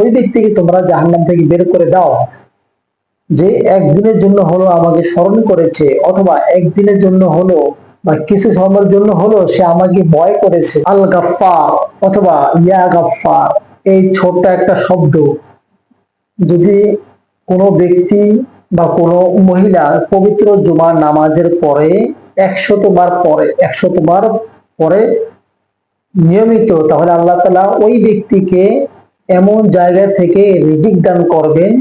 ওই ব্যক্তিকে তোমরা জাহান্নাম থেকে বের করে দাও যে একদিনের জন্য হলো আমাকে স্মরণ করেছে, অথবা একদিনের জন্য হলো বা কিছু সময়ের জন্য হলো সে আমাকে ভয় করেছে। আল গাফফার অথবা ইয়া গাফফার, এই ছোট্ট একটা শব্দ যদি কোনো ব্যক্তি বা কোনো মহিলা পবিত্র জুমার নামাজের পরে 100 বার পরে নিয়মিত, তাহলে আল্লাহ তাআলা ওই ব্যক্তিকে এমন জায়গা থেকে রিজিক দান করবেন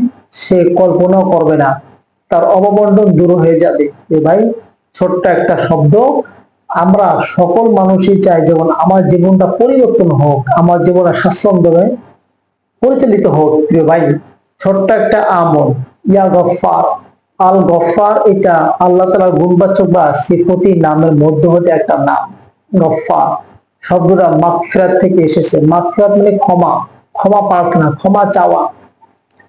সে কল্পনাও করবে না, তার অবমণ্ডন দূর হয়ে যাবে। এ ভাই, ছোট্ট একটা শব্দ। আমরা সকল মানুষই চাই যেমন আমার জীবনটা পরিবর্তন হোক, আমার জীবনটা স্বাচ্ছন্দ্যময় পরিচালিত হোক। প্রিয় ভাই, ছোট্ট একটা আমল, ইয়া গফফার, আল গফফার, এটা আল্লাহ তাআলার গুণবাচক বা সিফতি নামের মধ্য হতে একটা নাম। গফফার শব্দটা মাগফিরাত থেকে এসেছে। মাগফিরাত মানে ক্ষমা, ক্ষমা প্রার্থনা, ক্ষমা চাওয়া।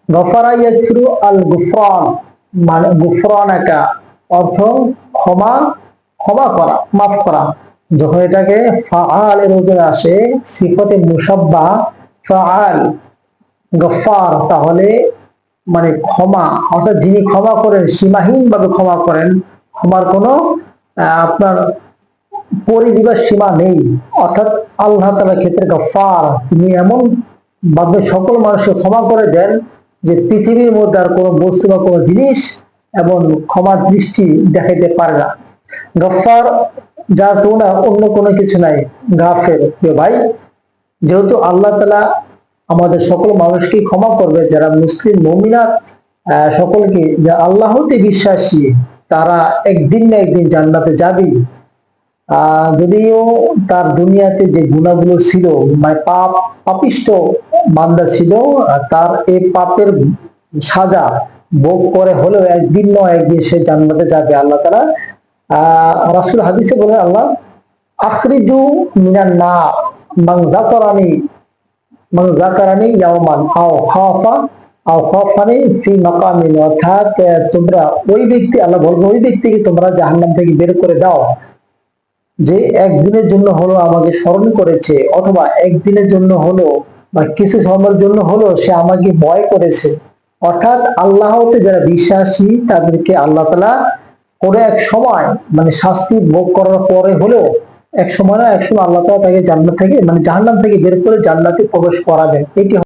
গফারা ইয়াগফিরু আল গুফরান, মানে গুফরানাকা অর্থ ক্ষমা, ক্ষমা করা, মাফ করা। যখন এটাকে ফাআল এর উপরে আসে সিফতে মুসাব্বা ফাআল গফার, তাহলে মানে ক্ষমা, অর্থাৎ যিনি ক্ষমা করেন সীমাহীন ভাবে ক্ষমা করেন, ক্ষমার কোনো আপনার পরিধি বা সীমা নেই। অর্থাৎ আল্লাহ তাআলার ক্ষেত্রে গফার, তিনি এমন ভাবে সকল মানুষকে ক্ষমা করে দেন যে পৃথিবীর মধ্যে আর কোনো বস্তু বা কোনো জিনিস এবং ক্ষমার দৃষ্টি দেখাইতে পারে না। গফার যার তুলনা অন্য কোনো কিছু নাই। গাফের, ভাই, যেহেতু আল্লাহ তাআলা আমাদের সকল মানুষকে ক্ষমা করবে, যারা মুসলিম মুমিনাত সকলকে, যে আল্লাহতে বিশ্বাসী, তারা একদিন না একদিন জান্নাতে যাবেই। যদিও তার দুনিয়াতে যে গুণাগুলো ছিল, মানে পাপিষ্ট বান্দা ছিল, তার এই পাপের সাজা ভোগ করে হলেও একদিন নয় একদিন সে জান্নাতে যাবে। আল্লাহ তাআলা রাসূল হাদিসে বলেন, আল্লাহ আখরিজু মিনান নার মান যাকারানি ইয়াওমান আও খাফানি ফি মাকামিন, অর্থাৎ তোমরা ওই ব্যক্তি, আল্লাহ বলবো ওই ব্যক্তিকে তোমরা জাহান্নাম থেকে বের করে দাও যে একদিনের জন্য হলো আমাকে স্মরণ করেছে, অথবা একদিনের জন্য হলো বা কিছু সময়ের জন্য হলো সে আমাকে ভয় করেছে। অর্থাৎ আল্লাহতে যারা বিশ্বাসী তাদেরকে আল্লাহ তাআলা কোনো এক সময়, মানে শাস্তি ভোগ করার পরে হলেও এক সময় না এক সময় আল্লাহ তাআলা তাকে জান্নাত থেকে, মানে জাহান্নাম থেকে বের করে জান্নাতে প্রবেশ করাবেন। এটি